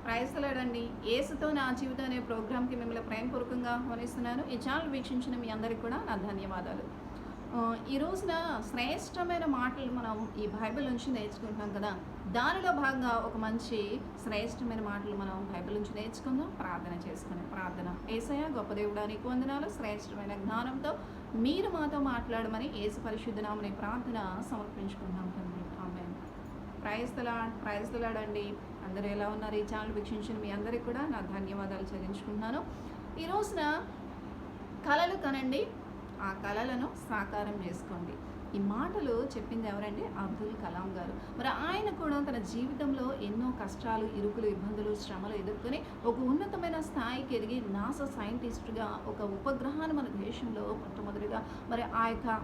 ప్రైస్తలాడండి. యేసుతో నా జీవితం అనే ప్రోగ్రామ్‌కి మిమ్మల్ని ప్రేమపూర్వకంగా ఆహ్వానిస్తున్నాను. ఈ ఛానల్ వీక్షించిన మీ అందరికీ కూడా నా ధన్యవాదాలు. ఈ రోజున శ్రేష్టమైన మాటలు మనం ఈ బైబిల్ నుంచి నేర్చుకుంటున్నాం కదా! దానిలో భాగంగా ఒక మంచి శ్రేష్టమైన మాటలు మనం బైబిల్ నుంచి నేర్చుకుందాం. ప్రార్థన చేసుకునే ప్రార్థన. యేసయ్య గొప్ప దేవుడా నీకు వందనాలు. శ్రేష్టమైన జ్ఞానంతో మీరు మాతో మాట్లాడమని యేసు పరిశుద్ధ నామమున ప్రార్థన సమర్పించుకుంటున్నాం తండ్రి. ఆమేన్. ప్రైజ్ ది లార్డ్ అండి. అందరూ ఎలా ఉన్నారు? ఈ ఛానల్ వీక్షించిన మీ అందరికీ కూడా నా ధన్యవాదాలు చెల్లించుకుంటున్నాను. ఈ రోజున కలలు కనండి, ఆ కలలను సాకారం చేసుకోండి. ఈ మాటలు చెప్పింది ఎవరండి? అబ్దుల్ కలాం గారు. మరి ఆయన కూడా తన జీవితంలో ఎన్నో కష్టాలు, ఇరుకులు, ఇబ్బందులు, శ్రమలు ఎదుర్కొని ఒక ఉన్నతమైన స్థాయికి ఎదిగి నాసా సైంటిస్ట్గా ఒక ఉపగ్రహాన్ని మన దేశంలో మొట్టమొదటిగా మరి ఆ యొక్క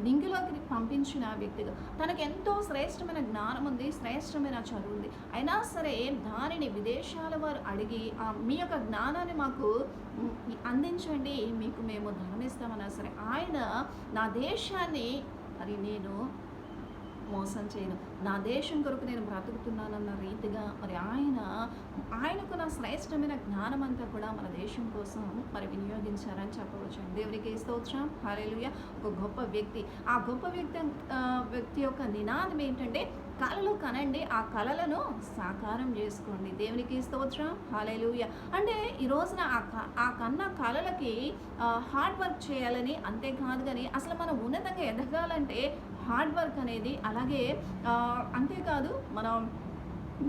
నింగిలోకి పంపించిన వ్యక్తిగా తనకు ఎంతో శ్రేష్టమైన జ్ఞానం ఉంది, శ్రేష్టమైన చదువు ఉంది. అయినా సరే దానిని విదేశాల వారు అడిగి మీ యొక్క జ్ఞానాన్ని మాకు అందించండి, మీకు మేము ధనమిస్తామన్నా సరే ఆయన నా దేశాన్ని మరి నేను మోసం చేయను, నా దేశం కొరకు నేను బ్రతుకుతున్నానన్న రీతిగా మరి ఆయనకు నా శ్రేష్టమైన జ్ఞానం అంతా కూడా మన దేశం కోసం మరి వినియోగించారని చెప్పవచ్చు. దేవునికి స్తోత్రం. హల్లెలూయా. ఒక గొప్ప వ్యక్తి, ఆ గొప్ప వ్యక్తి యొక్క నినాదం ఏంటంటే కలలు కనండి, ఆ కలలను సాకారం చేసుకోండి. దేవునికి స్తోత్రం. హల్లెలూయా. అంటే ఈ రోజున ఆ కన్న కలలకి హార్డ్ వర్క్ చేయాలని, అంతేకాదు కానీ అసలు మనం ఉన్నతంగా ఎదగాలంటే హార్డ్ వర్క్ అనేది, అలాగే అంతేకాదు మనం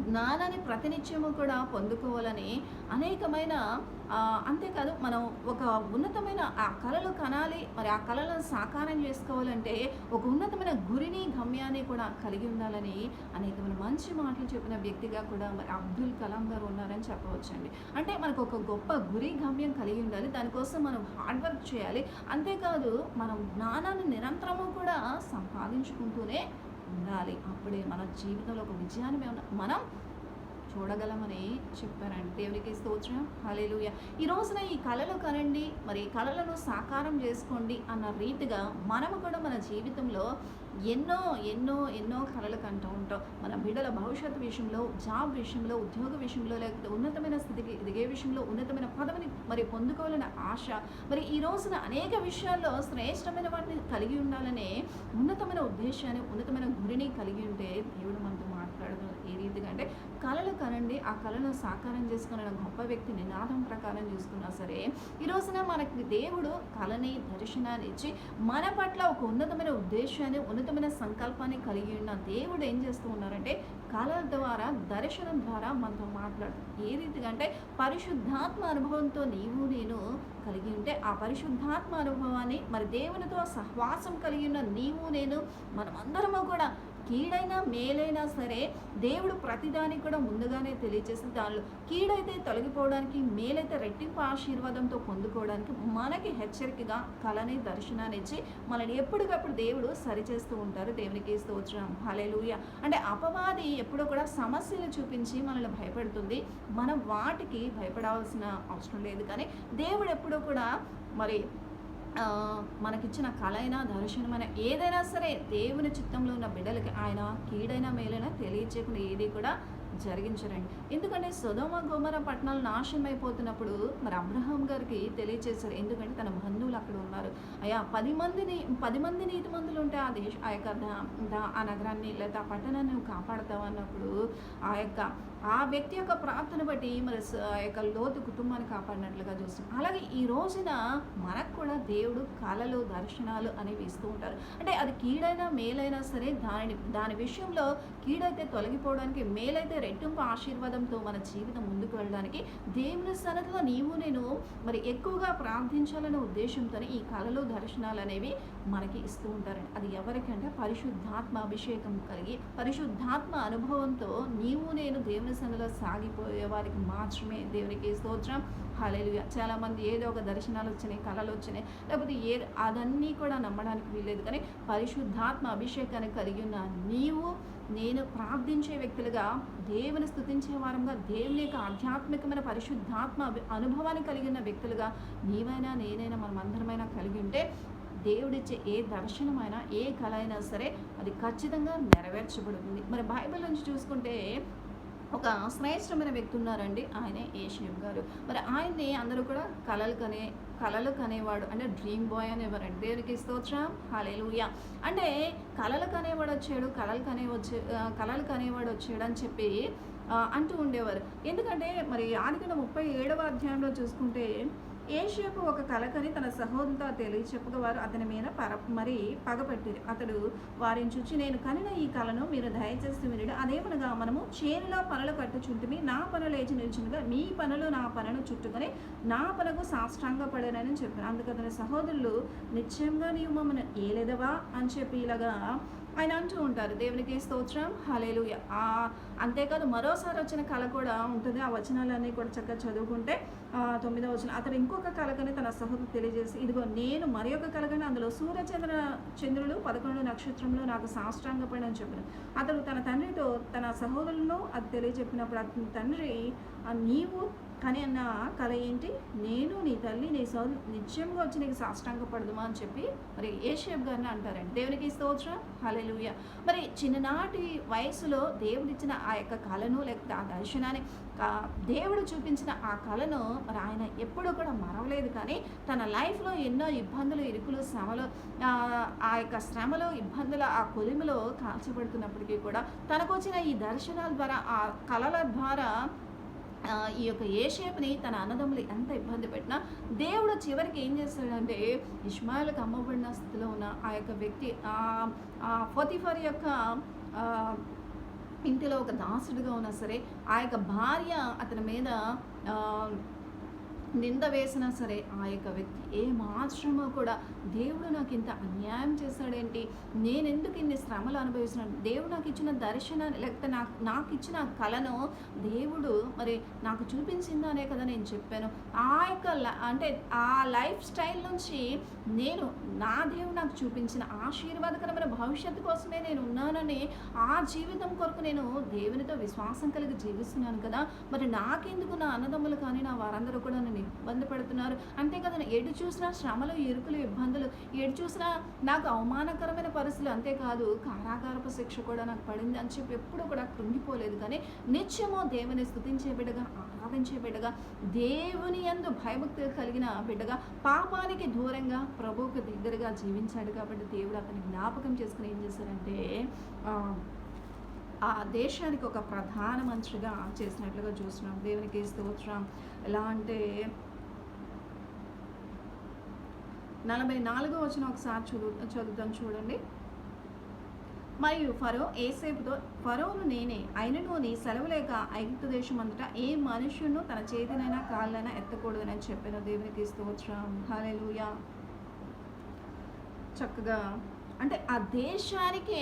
జ్ఞానాన్ని ప్రతినిత్యము కూడా పొందుకోవాలని అనేకమైన అంతేకాదు మనం ఒక ఉన్నతమైన ఆ కళలు కనాలి, మరి ఆ కళలను సాకారం చేసుకోవాలంటే ఒక ఉన్నతమైన గురిని, గమ్యాన్ని కూడా కలిగి ఉండాలని అనేకమైన మంచి మాటలు చెప్పిన వ్యక్తిగా కూడా మరి అబ్దుల్ కలాం గారు ఉన్నారని చెప్పవచ్చండి. అంటే మనకు ఒక గొప్ప గురి, గమ్యం కలిగి ఉండాలి, దానికోసం మనం హార్డ్ వర్క్ చేయాలి. అంతేకాదు మనం జ్ఞానాన్ని నిరంతరము కూడా సంపాదించుకుంటూనే ఉండాలి. అప్పుడే మన జీవితంలో ఒక విజయాన్ని మనం చూడగలమని చెప్పారండి. దేవునికి స్తోత్రం. హల్లెలూయా. ఈ రోజున ఈ కళలు కనండి, మరి కళలను సాకారం చేసుకోండి అన్న రీతిగా మనము కూడా మన జీవితంలో ఎన్నో ఎన్నో ఎన్నో కళలు కంటూ ఉంటాం. మన బిడ్డల భవిష్యత్తు విషయంలో, జాబ్ విషయంలో, ఉద్యోగ విషయంలో, లేకపోతే ఉన్నతమైన స్థితికి ఎదిగే విషయంలో, ఉన్నతమైన పదవిని మరి పొందుకోవాలనే ఆశ, మరి ఈ రోజున అనేక విషయాల్లో శ్రేష్టమైన వాటిని కలిగి ఉండాలనే ఉన్నతమైన ఉద్దేశాన్ని, ఉన్నతమైన గురిని కలిగి ఉంటే దేవుడు మనతో మాట్లాడదు. ఏ రీతిగా అంటే కళలు కనండి, ఆ కళను సాకారం చేసుకున్న గొప్ప వ్యక్తి నినాదం ప్రకారం చూసుకున్నా సరే ఈ రోజున మనకి దేవుడు కళని, దర్శనాన్ని ఇచ్చి మన పట్ల ఒక ఉన్నతమైన ఉద్దేశాన్ని, ఉన్నతమైన సంకల్పాన్ని కలిగి ఉన్న దేవుడు ఏం చేస్తూ ఉన్నారంటే కళల ద్వారా, దర్శనం ద్వారా మనతో మాట్లాడు. ఏ రీతిగా అంటే పరిశుద్ధాత్మ అనుభవంతో నీవు నేను కలిగి ఉంటే ఆ పరిశుద్ధాత్మ అనుభవాన్ని, మరి దేవునితో సహవాసం కలిగి ఉన్న నీవు నేను మనమందరము కూడా కీడైనా మేలైనా సరే దేవుడు ప్రతిదానికి కూడా ముందుగానే తెలియజేసి దానిలో కీడైతే తొలగిపోవడానికి, మేలైతే రెట్టింపు ఆశీర్వాదంతో పొందుకోవడానికి మనకి హెచ్చరికగా కళని, దర్శనాన్ని ఇచ్చి మనల్ని ఎప్పటికప్పుడు దేవుడు సరిచేస్తూ ఉంటారు. దేవునికి స్తోత్రం. హల్లెలూయా. అంటే అపవాది ఎప్పుడూ కూడా సమస్యలు చూపించి మనల్ని భయపెడుతుంది. మనం వాటికి భయపడాల్సిన అవసరం లేదు. కానీ దేవుడు ఎప్పుడూ కూడా మరి మనకిచ్చిన కళ అయినా, దర్శనమైనా ఏదైనా సరే దేవుని చిత్తంలో ఉన్న బిడ్డలకి ఆయన కీడైనా మేలైనా తెలియచేయకుండా ఏది కూడా జరిగించరండి. ఎందుకంటే సొదొమ గొమొర్రా పట్టణాలు నాశనం అయిపోతున్నప్పుడు మరి అబ్రహాం గారికి తెలియచేశారు. ఎందుకంటే తన బంధువులు అక్కడ ఉన్నారు. అయ్యా 10 మంది నీతిమంతులు ఉంటే ఆ యొక్క ఆ నగరాన్ని లేదా ఆ పట్టణాన్ని నువ్వు కాపాడతావు అన్నప్పుడు ఆ వ్యక్తి యొక్క ప్రార్థన బట్టి మరి ఆ యొక్క లోతు కుటుంబాన్ని కాపాడినట్లుగా చూస్తాం. అలాగే ఈ రోజున మనకు కూడా దేవుడు కళలు, దర్శనాలు అనేవి ఇస్తూ ఉంటారు. అంటే అది కీడైనా మేలైనా సరే దాని విషయంలో కీడైతే తొలగిపోవడానికి, మేలైతే రెట్టింపు ఆశీర్వాదంతో మన జీవితం ముందుకు వెళ్ళడానికి దేవుని సన్నిధిలో నీవు నేను మరి ఎక్కువగా ప్రార్థించాలనే ఉద్దేశంతో ఈ కళలు, దర్శనాలు అనేవి మనకి ఇస్తూ ఉంటారండి. అది ఎవరికంటే పరిశుద్ధాత్మ అభిషేకం కలిగి, పరిశుద్ధాత్మ అనుభవంతో నీవు నేను దేవుని సన్నిధిలో సాగిపోయే వారికి మాత్రమే. దేవునికి స్తోత్రం. హల్లెలూయా. చాలామంది ఏదో ఒక దర్శనాలు వచ్చినాయి, కళలు వచ్చినాయి, లేకపోతే అదన్నీ కూడా నమ్మడానికి వీల్లేదు. కానీ పరిశుద్ధాత్మ అభిషేకాన్ని కలిగి ఉన్న నీవు నేను ప్రార్థించే వ్యక్తులుగా, దేవుని స్తుతించే వారంగా, దేవుని యొక్క ఆధ్యాత్మికమైన పరిశుద్ధాత్మ అనుభవాన్ని కలిగిన వ్యక్తులుగా నీవైనా నేనైనా మనం అందరమైనా కలిగి ఉంటే దేవుడిచ్చే ఏ దర్శనమైనా, ఏ కళ అయినా సరే అది ఖచ్చితంగా నెరవేర్చబడుతుంది. మరి బైబిల్ నుంచి చూసుకుంటే ఒక శ్రేష్టమైన వ్యక్తి ఉన్నారండి. ఆయనే ఏషియన్ గారు. మరి ఆయన్ని అందరూ కూడా కలలు కనేవాడు అంటే డ్రీమ్ బాయ్ అనేవారండి. దేవునికి స్తోత్రం, హల్లెలూయా. అంటే కలలు కనేవాడు వచ్చాడు అని చెప్పి అంటూ ఉండేవారు. ఎందుకంటే మరి ఆదికాండం 37వ అధ్యాయంలో చూసుకుంటే ఏషియాకు ఒక కలకని తన సహోదరుతో తెలియచెప్పగా వారు అతని మీద మరి పగపట్టిరి. అతడు వారిని చూచి, నేను కనిన ఈ కలను మీరు దయచేసి వినుడి. అదేమనగా, మనము చేనులో పనులు కట్టుచుంటిమి, నా పనులు లేచి నిల్చుండగా మీ పనులు నా పనును చుట్టుకొని నా పనుకు సాష్టాంగపడనని చెప్పాను. అందుకు అతని సహోదరులు, నిశ్చయంగా నీవు మమ్మల్ని ఏలేదవా అని చెప్పి ఇలాగా ఆయన అంటూ ఉంటారు. దేవునికి స్తోత్రం, హల్లెలూయా. అంతేకాదు మరోసారి వచ్చిన కళ కూడా ఉంటుంది. ఆ వచనాలన్నీ కూడా చక్కగా చదువుకుంటే 9వ వచనం, అతడు ఇంకొక కలకని తన సహోదరు తెలియజేసి, ఇదిగో నేను మరి ఒక కలకని అందులో చంద్రులు 11 నక్షత్రంలో నాకు సాష్టాంగపడి అని చెప్పాను. అతడు తన తండ్రితో తన సహోదరులను అది తెలియజెప్పినప్పుడు అతని తండ్రి, నీవు కానీ అన్న కళ ఏంటి, నేను నీ తల్లి నీ సోదరు నిత్యంగా వచ్చి నీకు సాష్టాంగపడదుమా అని చెప్పి మరి ఏషియా గారిని అంటారండి. దేవునికి స్తోత్రం, హల్లెలూయా. మరి చిన్ననాటి వయసులో దేవుడిచ్చిన ఆ యొక్క కళను లేకపోతే ఆ దర్శనాన్ని దేవుడు చూపించిన ఆ కళను మరి ఆయన ఎప్పుడూ కూడా మరవలేదు. కానీ తన లైఫ్లో ఎన్నో ఇబ్బందులు, ఇరుకులు, శ్రమలు, ఆ యొక్క శ్రమలో, ఇబ్బందుల ఆ కొలిమిలో కాల్చబడుతున్నప్పటికీ కూడా తనకు వచ్చిన ఈ దర్శనాల ద్వారా, ఆ కళల ద్వారా ఈ యొక్క ఏషేపుని తన అన్నదమ్ములు ఎంత ఇబ్బంది పెట్టినా దేవుడు చివరికి ఏం చేస్తాడంటే, ఇష్మాయిల్కి అమ్మబడిన స్థితిలో ఉన్న ఆ యొక్క వ్యక్తి పోతీఫర్ యొక్క ఇంటిలో ఒక దాసుడిగా ఉన్నా సరే, ఆ యొక్క భార్య అతని మీద నింద వేసినా సరే, ఆ యొక్క వ్యక్తి ఏమాత్రమో కూడా దేవుడు నాకు ఇంత అన్యాయం చేశాడేంటి, నేనెందుకు ఇన్ని శ్రమలు అనుభవిస్తున్నాను, దేవుడు నాకు ఇచ్చిన దర్శనాన్ని లేకపోతే నాకు ఇచ్చిన కళను దేవుడు మరి నాకు చూపించిందనే కదా నేను చెప్పాను. ఆ యొక్క అంటే ఆ లైఫ్ స్టైల్ నుంచి నేను నా దేవుడు నాకు చూపించిన ఆశీర్వాదకరమైన భవిష్యత్తు కోసమే నేను ఉన్నానని, ఆ జీవితం కొరకు నేను దేవునితో విశ్వాసం కలిగి జీవిస్తున్నాను కదా, మరి నాకెందుకు నా అన్నదమ్ములు కానీ నా వారందరూ కూడా నన్ను ఇబ్బంది పెడుతున్నారు. అంతేకాదు ఎటు చూసినా శ్రమలు, ఇరుకులు, ఇబ్బందులు, ఎటు చూసినా నాకు అవమానకరమైన పరిస్థితులు, అంతేకాదు కారాగారపు శిక్ష కూడా నాకు పడింది అని చెప్పి ఎప్పుడూ కూడా కృంగిపోలేదు. కానీ నిత్యము దేవుని స్తుతించే బిడ్డగా, ఆరాధించే బిడ్డగా, దేవుని యందు భయభక్తులు కలిగిన బిడ్డగా, పాపానికి దూరంగా ప్రభువుకు దగ్గరగా జీవించాడు. కాబట్టి దేవుడు అతని జ్ఞాపకం చేసుకుని ఏం చేశారంటే ఆ దేశానికి ఒక ప్రధాన మంత్రిగా చేసినట్లుగా చూస్తున్నాం. దేవునికి స్తోత్రం. ఎలా అంటే 44వ వచనం ఒకసారి చదువుతాం చూడండి. మరియు ఫరో ఏసేపుతో, ఫరోను నేనే, అయినను నీ సెలవు లేక ఐగుప్తు దేశం అంతటా ఏ మనుష్యును తన చేతినైనా కాళ్ళైనా ఎత్తకూడదని చెప్పాను. దేవునికి స్తోత్రం, హల్లెలూయా. చక్కగా అంటే ఆ దేశానికే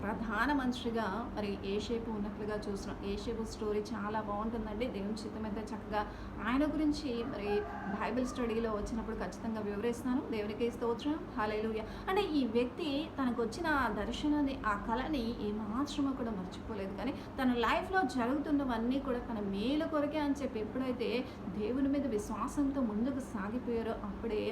ప్రధాన మనిషిగా మరి ఏషేపు ఉన్నట్లుగా చూస్తున్నాం. ఏషేపు స్టోరీ చాలా బాగుంటుందండి. దేవుని చిత్తమైతే చక్కగా ఆయన గురించి మరి బైబిల్ స్టడీలో వచ్చినప్పుడు ఖచ్చితంగా వివరిస్తాను. దేవునికి స్తోత్రం, హల్లెలూయా. అంటే ఈ వ్యక్తి తనకు వచ్చిన ఆ దర్శనాన్ని, ఆ కళని ఏమాత్రమో కూడా మర్చిపోలేదు. కానీ తన లైఫ్లో జరుగుతున్నవన్నీ కూడా తన మేలు కొరకే అని చెప్పి ఎప్పుడైతే దేవుని మీద విశ్వాసంతో ముందుకు సాగిపోయారో అప్పుడే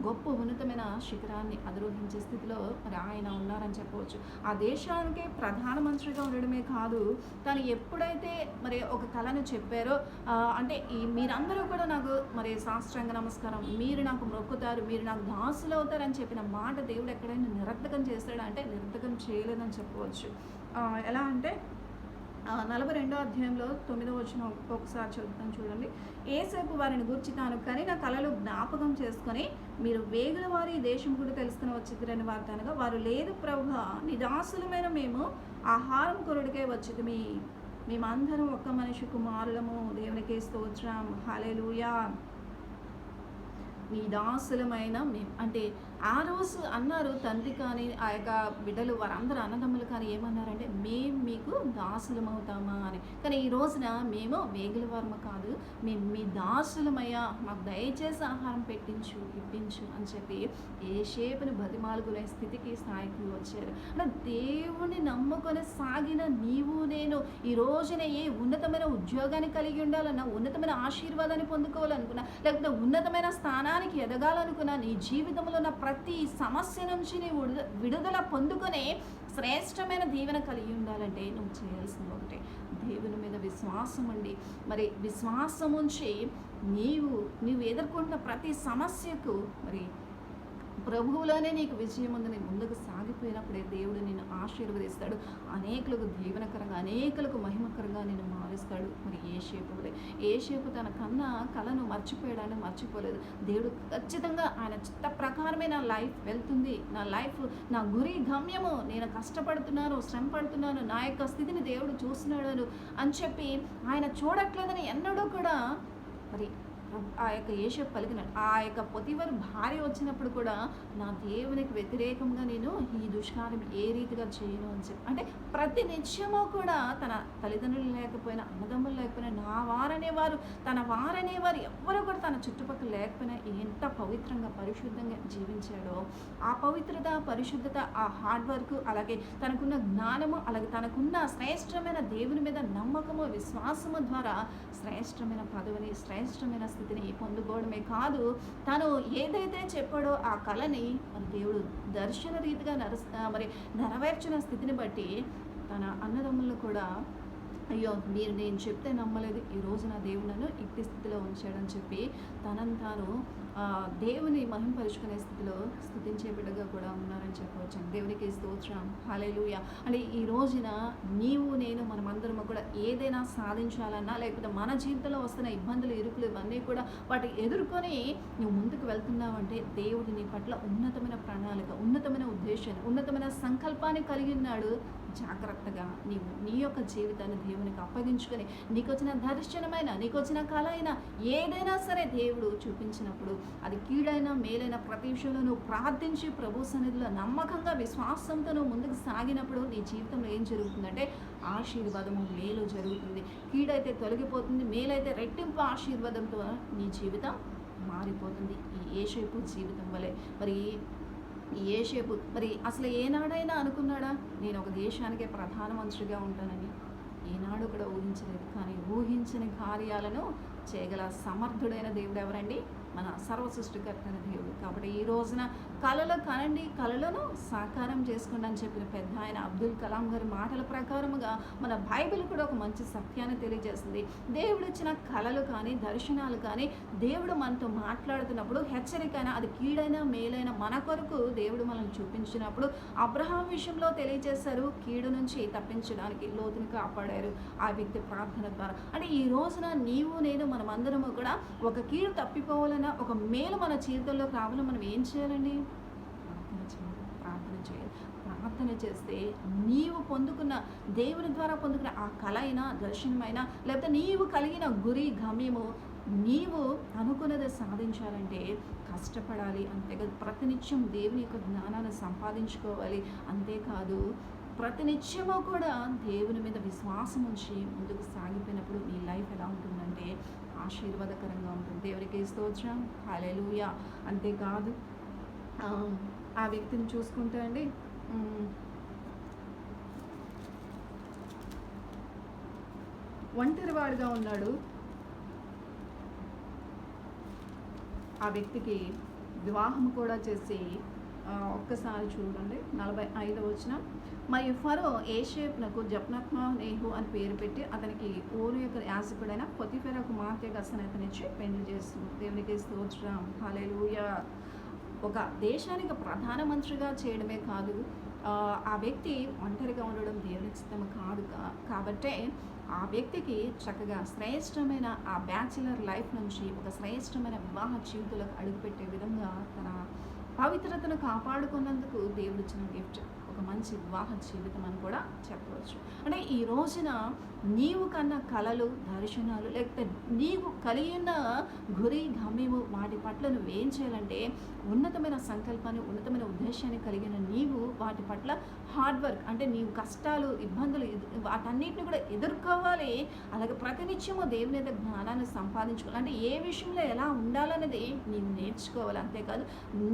గొప్ప ఉన్నతమైన శిఖరాన్ని అధిరోహించే స్థితిలో మరి ఆయన ఉన్నారని చెప్పవచ్చు. ఆ దేశానికి ప్రధానమంత్రిగా ఉండడమే కాదు, తను ఎప్పుడైతే మరి ఒక కళను చెప్పారో, అంటే మీరందరూ కూడా నాకు మరి సాష్టాంగ నమస్కారం, మీరు నాకు మొక్కుతారు, మీరు నాకు దాసులు అవుతారని చెప్పిన మాట దేవుడు ఎక్కడైనా నిరర్ధకం చేస్తాడా అంటే నిరర్ధకం చేయలేదని చెప్పవచ్చు. ఎలా అంటే 42వ అధ్యాయంలో 9వ వచనం ఒకసారి చదువుతాను చూడండి. ఏసేపు వారిని గూర్చి తాను కనిన కలలు జ్ఞాపకం చేసుకొని, మీరు వేగుల వారి దేశం కూడా తెలుసుకుని వచ్చిద్రని వార్తనగా, వారు లేదు ప్రభువా, నీ దాసులమైన మేము ఆహారం కొరడికే వచ్చితిమి, మేమందరం ఒక్క మనిషి కుమారులము. దేవునికి స్తోత్రం, హల్లెలూయా. నీ దాసులమైన మేము అంటే ఆ రోజు అన్నారు తండ్రి కానీ ఆ యొక్క బిడ్డలు వారందరూ అన్నదమ్ములు కానీ ఏమన్నారంటే, మేము మీకు దాసులమవుతామా అని. కానీ ఈ రోజున మేము వేగుల వారము కాదు, మేము మీ దాసులమయ్యా, మాకు దయచేసి ఆహారం ఇప్పించు అని చెప్పి ఏషేపుని బతిమాలుకునే స్థాయికి వచ్చారు. అంటే దేవుని నమ్ముకొని సాగిన నీవు నేను ఈ రోజున ఏ ఉన్నతమైన ఉద్యోగాన్ని కలిగి ఉండాలన్నా, ఉన్నతమైన ఆశీర్వాదాన్ని పొందుకోవాలనుకున్నా, లేకపోతే ఉన్నతమైన స్థానానికి ఎదగాలనుకున్నా, నీ జీవితంలో ఉన్న ప్రతి సమస్య నుంచి నీ విడుదల పొందుకొని శ్రేష్టమైన దీవెన కలిగి ఉండాలంటే నువ్వు చేయాల్సింది ఒకటే, దేవుని మీద విశ్వాసం ఉండి, మరి విశ్వాసం ఉంచి నీవు ఎదుర్కొంటున్న ప్రతి సమస్యకు మరి ప్రభువులోనే నీకు విజయం ఉందని ముందుకు సాగిపోయినప్పుడే దేవుడు నిన్ను ఆశీర్వదిస్తాడు. అనేకులకు దీవెనకరంగా, అనేకులకు మహిమకరంగా నిన్ను మారుస్తాడు. మరి ఏషేపు తన కళను మర్చిపోలేదు. దేవుడు ఖచ్చితంగా ఆయన చిత్త ప్రకారమే నా లైఫ్ వెళ్తుంది, నా గురి గమ్యము, నేను కష్టపడుతున్నాను, శ్రమ పడుతున్నాను, నా యొక్క స్థితిని దేవుడు చూస్తున్నాడు అని చెప్పి ఆయన చూడట్లేదని ఎన్నడూ కూడా మరి ఆ యొక్క యేషపు పలికినాడు. ఆ యొక్క పొతిఫరు భార్య వచ్చినప్పుడు కూడా నా దేవునికి వ్యతిరేకంగా నేను ఈ దుష్కార్యం ఏ రీతిగా చేయను అని చెప్పి, అంటే ప్రతి నిత్యము కూడా తన తల్లిదండ్రులు లేకపోయినా, అన్నదమ్ములు లేకపోయినా, తన వారనేవారు ఎవ్వరూ కూడా తన చుట్టుపక్కల లేకపోయినా ఎంత పవిత్రంగా పరిశుద్ధంగా జీవించాడో, ఆ పవిత్రత, పరిశుద్ధత, ఆ హార్డ్ వర్క్, అలాగే తనకున్న జ్ఞానము, అలాగే తనకున్న శ్రేష్టమైన దేవుని మీద నమ్మకము, విశ్వాసము ద్వారా శ్రేష్టమైన పదవిని, శ్రేష్టమైన స్థితిని పొందుకోవడమే కాదు, తను ఏదైతే చెప్పాడో ఆ కళని మన దేవుడు దర్శన రీతిగా నెరవేర్చిన స్థితిని బట్టి తన అన్నదమ్ములను కూడా, అయ్యో నేను చెప్తే నమ్మలేదు, ఈరోజు నా దేవుడు నన్ను ఇట్టి స్థితిలో ఉంచాడని చెప్పి తనను తాను దేవుని మహింపరుచుకునే స్థితిలో స్తుతించే బిడ్డగా కూడా ఉన్నారని చెప్పవచ్చు. దేవునికి స్తోత్రం, హల్లెలూయా. అంటే ఈ రోజున నేను మనమందరము కూడా ఏదైనా సాధించాలన్నా, లేకపోతే మన జీవితంలో వస్తున్న ఇబ్బందులు, ఇరుకులు ఇవన్నీ కూడా వాటి ఎదుర్కొని నువ్వు ముందుకు వెళ్తున్నావంటే దేవుడు నీ పట్ల ఉన్నతమైన ప్రణాళిక, ఉన్నతమైన ఉద్దేశాన్ని, ఉన్నతమైన సంకల్పాన్ని కలిగి ఉన్నాడు. జాగ్రత్తగా నీ యొక్క జీవితాన్ని దేవునికి అప్పగించుకొని నీకు వచ్చిన దర్శనమైన, నీకు వచ్చిన కళ అయినా, ఏదైనా సరే దేవుడు చూపించినప్పుడు అది కీడైనా మేలైన ప్రతి విషయంలో నువ్వు ప్రార్థించి ప్రభు సన్నిధిలో నమ్మకంగా, విశ్వాసంతో నువ్వు ముందుకు సాగినప్పుడు నీ జీవితంలో ఏం జరుగుతుందంటే ఆశీర్వాదము, మేలు జరుగుతుంది. కీడైతే తొలగిపోతుంది, మేలైతే రెట్టింపు ఆశీర్వాదంతో నీ జీవితం మారిపోతుంది. ఈ యేషేపు జీవితం వలె మరి యేషేపు మరి అసలు ఏనాడైనా అనుకున్నాడా నేను ఒక దేశానికే ప్రధానమంత్రిగా ఉంటానని? ఏనాడు కూడా ఊహించలేదు. కానీ ఊహించని కార్యాలను చేయగల సమర్థుడైన దేవుడు ఎవరండి? మన సర్వసృష్టికర్త అయిన దేవుడు. కాబట్టి ఈ రోజున కళలు కనండి, కళలను సాకారం చేసుకోండి అని చెప్పిన పెద్ద ఆయన అబ్దుల్ కలాం గారి మాటల ప్రకారముగా మన బైబిల్ కూడా ఒక మంచి సత్యాన్ని తెలియజేస్తుంది. దేవుడు ఇచ్చిన కళలు కానీ, దర్శనాలు కానీ దేవుడు మనతో మాట్లాడుతున్నప్పుడు హెచ్చరికైనా, అది కీడైనా మేలైనా మన కొరకు దేవుడు మనల్ని చూపించినప్పుడు అబ్రహాం విషయంలో తెలియజేశారు, కీడు నుంచి తప్పించడానికి లోతుని కాపాడారు ఆ వ్యక్తి ప్రార్థన ద్వారా. అంటే ఈ రోజున నేను మనమందరము కూడా ఒక కీడు తప్పిపోవాలని, ఒక మేలు మన జీవితంలోకి రావాలని మనం ఏం చేయాలండి? ప్రార్థన చేస్తే నీవు పొందుకున్న, దేవుని ద్వారా పొందుకున్న ఆ కళ అయినా, దర్శనమైనా, లేకపోతే నీవు కలిగిన గురి గమ్యము, నీవు అనుకున్నది సాధించాలంటే కష్టపడాలి. అంతేకాదు ప్రతినిత్యం దేవుని యొక్క జ్ఞానాన్ని సంపాదించుకోవాలి. అంతేకాదు ప్రతినిత్యము కూడా దేవుని మీద విశ్వాసం ఉంచి ముందుకు సాగిపోయినప్పుడు నీ లైఫ్ ఎలా ఉంటుందంటే ఆశీర్వాదకరంగా ఉంటుంది. దేవునికి స్తోత్రం, హల్లెలూయా. అంతేకాదు ఆ వ్యక్తిని చూసుకుంటే అండి, ఒంటరివాడిగా ఉన్నాడు. ఆ వ్యక్తికి వివాహం కూడా చేసి, ఒక్కసారి చూడండి 45వ వచనం, మరియు ఫరో యేషేపునకు జప్నత్నేహు అని పేరు పెట్టి అతనికి ఊరు యొక్క యాజకుడైన పొతిఫెరా కుమార్తె గసను అతనిచ్చి పెళ్లి చేస్తుంది. దేవునికి స్తోత్రం, హల్లెలూయా. ఒక దేశానికి ప్రధానమంత్రిగా చేయడమే కాదు, ఆ వ్యక్తి ఒంటరిగా ఉండడం దేవుని చిత్తము కాదు. కాబట్టే ఆ వ్యక్తికి చక్కగా శ్రేష్టమైన ఆ బ్యాచిలర్ లైఫ్ నుంచి ఒక శ్రేష్టమైన వివాహ జీవితంలోకి అడుగుపెట్టే విధంగా తన పవిత్రతను కాపాడుకున్నందుకు దేవుడు ఇచ్చిన గిఫ్ట్ ఒక మంచి వివాహ జీవితం అని కూడా చెప్పవచ్చు. అంటే ఈ రోజున నీవు కన్నా కళలు, దర్శనాలు, లేకపోతే నీవు కలిగి ఉన్న గురి గమ్యము, వాటి పట్ల నువ్వేం చేయాలంటే ఉన్నతమైన సంకల్పాన్ని, ఉన్నతమైన ఉద్దేశాన్ని కలిగిన నీవు వాటి పట్ల హార్డ్ వర్క్, అంటే నీవు కష్టాలు, ఇబ్బందులు వాటన్నిటిని కూడా ఎదుర్కోవాలి. అలాగే ప్రతినిత్యము దేవుని మీద జ్ఞానాన్ని సంపాదించుకోవాలి. అంటే ఏ విషయంలో ఎలా ఉండాలనేది నీవు నేర్చుకోవాలి. అంతేకాదు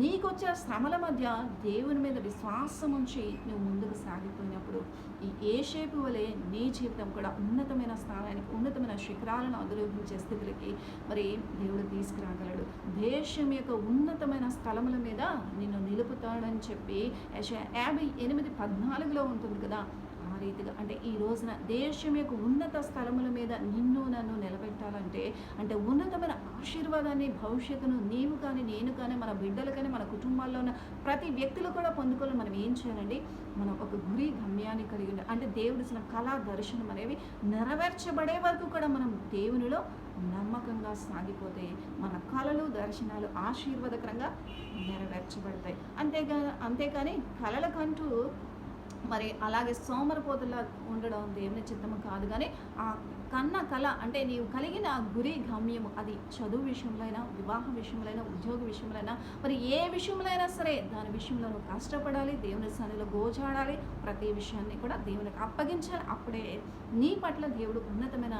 నీకు వచ్చే శ్రమల మధ్య దేవుని మీద విశ్వాసం ఉంచి నువ్వు ముందుకు సాగిపోయినప్పుడు ఈ ఏషేపు వలె నీ జీవితం కూడా ఉన్నతమైన స్థానానికి, ఉన్నతమైన శిఖరాలను అధిరోహించే స్థితులకి మరి దేవుడు తీసుకురాగలడు. దేశం యొక్క ఉన్నతమైన స్థలముల మీద నిన్ను నిలుపుతాడని చెప్పి యెషయా 58:14 ఉంటుంది కదా. ఆ రీతిగా అంటే ఈ రోజున దేశం యొక్క ఉన్నత స్థలముల మీద నిన్ను నన్ను నిలబెట్టాలంటే, అంటే ఉన్నతమైన ఆశీర్వాదాన్ని, భవిష్యత్తును నీవు కానీ, నేను కానీ, మన బిడ్డలు కానీ, మన కుటుంబాల్లో ఉన్న ప్రతి వ్యక్తులు కూడా పొందుకోవాలి. మనం ఏం చేయాలండి? మనం ఒక గురి గమ్యాన్ని కలిగి ఉండాలి. అంటే దేవుడిచ్చిన కళా దర్శనం అనేవి నెరవేర్చబడే వరకు కూడా మనం దేవునిలో నమ్మకంగా సాగిపోతే మన కళలు, దర్శనాలు ఆశీర్వాదకరంగా నెరవేర్చబడతాయి. అంతేకాని కళలకంటూ మరి అలాగే సోమరిపోతులా ఉండడం దేవుని చిత్తము కాదు. కానీ ఆ కన్న కళ అంటే నీవు కలిగిన గురి గమ్యము, అది చదువు విషయంలో అయినా, వివాహ విషయంలో అయినా, ఉద్యోగ విషయంలో అయినా, మరి ఏ విషయంలో అయినా సరే దాని విషయంలో నువ్వు కష్టపడాలి, దేవుని సన్నిధిలో గోచాడాలి, ప్రతి విషయాన్ని కూడా దేవునికి అప్పగించాలి. అప్పుడే నీ పట్ల దేవుడు ఉన్నతమైన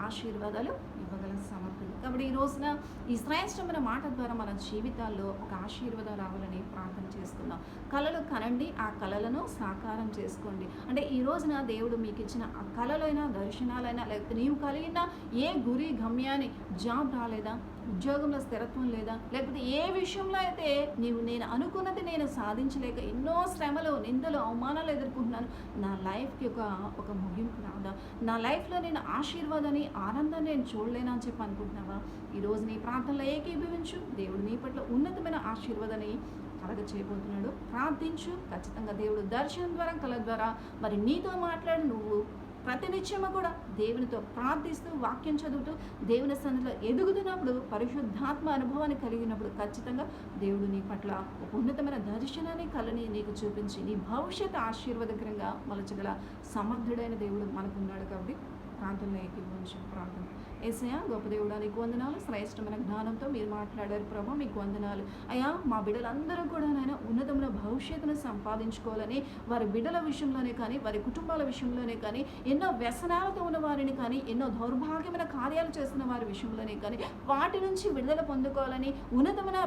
ఆశీర్వాదాలు ఇవ్వగల సమర్థుడు. కాబట్టి ఈ రోజున ఈ శ్రేష్టమైన మాట ద్వారా మన జీవితాల్లో ఒక ఆశీర్వాదం రావాలని ప్రార్థన చేస్తున్నాం. కళలు కనండి, ఆ కళలను సాకారం చేసుకోండి. అంటే ఈ రోజున దేవుడు మీకు ఇచ్చిన ఆ కళలైనా, దర్శనాలైనా, లేకపోతే నీవు కలిగిన ఏ గురి గమ్యాన్ని, జాబ్ రాలేదా, ఉద్యోగంలో స్థిరత్వం లేదా, లేకపోతే ఏ విషయంలో అయితే నేను అనుకున్నది నేను సాధించలేక ఎన్నో శ్రమలు, నిందలు, అవమానాలు ఎదుర్కొంటున్నాను, నా లైఫ్కి ఒక ముగింపు రాదా, నా లైఫ్లో నేను ఆశీర్వాదాన్ని, ఆనందాన్ని నేను చూడలేనా అని చెప్పి అనుకుంటున్నావా? ఈరోజు నీ ప్రార్థనలో ఏకీభవించు. దేవుడు నీ పట్ల ఉన్నతమైన ఆశీర్వాదాన్ని కలగ చేయబోతున్నాడు. ప్రార్థించు. ఖచ్చితంగా దేవుడు దర్శనం ద్వారా, కళ ద్వారా మరి నీతో మాట్లాడి నువ్వు ప్రతినిత్యము కూడా దేవునితో ప్రార్థిస్తూ, వాక్యం చదువుతూ, దేవుని సన్నిధిలో ఎదుగుతున్నప్పుడు, పరిశుద్ధాత్మ అనుభవాన్ని కలిగినప్పుడు ఖచ్చితంగా దేవుడు నీ పట్ల ఒక ఉన్నతమైన దర్శనాన్ని, కళని నీకు చూపించి నీ భవిష్యత్తు ఆశీర్వాదకరంగా మలచగల సమర్థుడైన దేవుడు మనకున్నాడు. కాబట్టి ప్రార్థనలో ఏకీభవించు. ప్రార్థన. యేసయ్యా, గొప్ప దేవుడా, నీకు వందనాలు. శ్రేష్టమైన జ్ఞానంతో మీరు మాట్లాడారు ప్రభా, మీకు వందనాలు. అయ్యా, మా బిడ్డలందరూ కూడా నాయన ఉన్నతమైన భవిష్యత్తును సంపాదించుకోవాలని, వారి బిడ్డల విషయంలోనే కానీ, వారి కుటుంబాల విషయంలోనే కానీ, ఎన్నో వ్యసనాలతో ఉన్న వారిని కానీ, ఎన్నో దౌర్భాగ్యమైన కార్యాలు చేస్తున్న వారి విషయంలోనే కానీ, వాటి నుంచి విడుదల పొందుకోవాలని, ఉన్నతమైన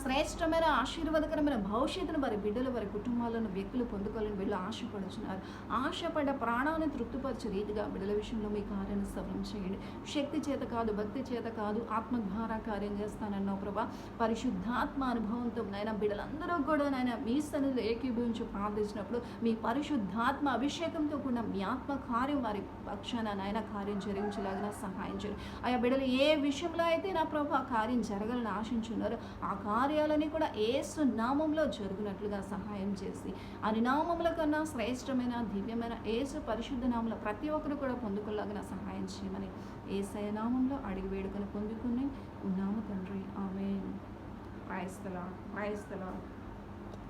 శ్రేష్టమైన ఆశీర్వాదకరమైన భవిష్యత్తును వారి బిడ్డలు, వారి కుటుంబాలను, వ్యక్తులు పొందుకోవాలని వీళ్ళు ఆశపడుతున్నారు. ఆశపడ్డ ప్రాణాన్ని తృప్తిపరచే రీతిగా బిడ్డల విషయంలో మీ కార్యాన్ని సఫలం చేయండి. శక్తి చేత కాదు, భక్తి చేత కాదు, ఆత్మ ద్వారా కార్యం చేస్తానన్నావు ప్రభా. పరిశుద్ధాత్మ అనుభవంతో నాయన బిడ్డలందరూ కూడా నాయన మీ సన్నిధిలో ఏకీభవించి ప్రార్థించినప్పుడు మీ పరిశుద్ధాత్మ అభిషేకంతో కూడా మీ ఆత్మ కార్యం వారి పక్షాన నాయన కార్యం జరిగించేలాగా సహాయం చేయండి. ఆయా బిడ్డలు ఏ విషయంలో అయితే నా ప్రభా కార్యం జరగాలని ఆశించున్నారో ఆ కార్యాలని కూడా యేసు నామంలో జరుగునట్లుగా సహాయం చేసి, అన్ని నామముల కన్నా శ్రేష్టమైన, దివ్యమైన యేసు పరిశుద్ధ నామంలో ప్రతి ఒక్కరు కూడా పొందుకోలాగా సహాయం చేయమని యేసయ్య నామంలో అడిగి వేడుకను పొందుకుని ఉన్నాము తండ్రి. ఆమేన్. Praise the lord.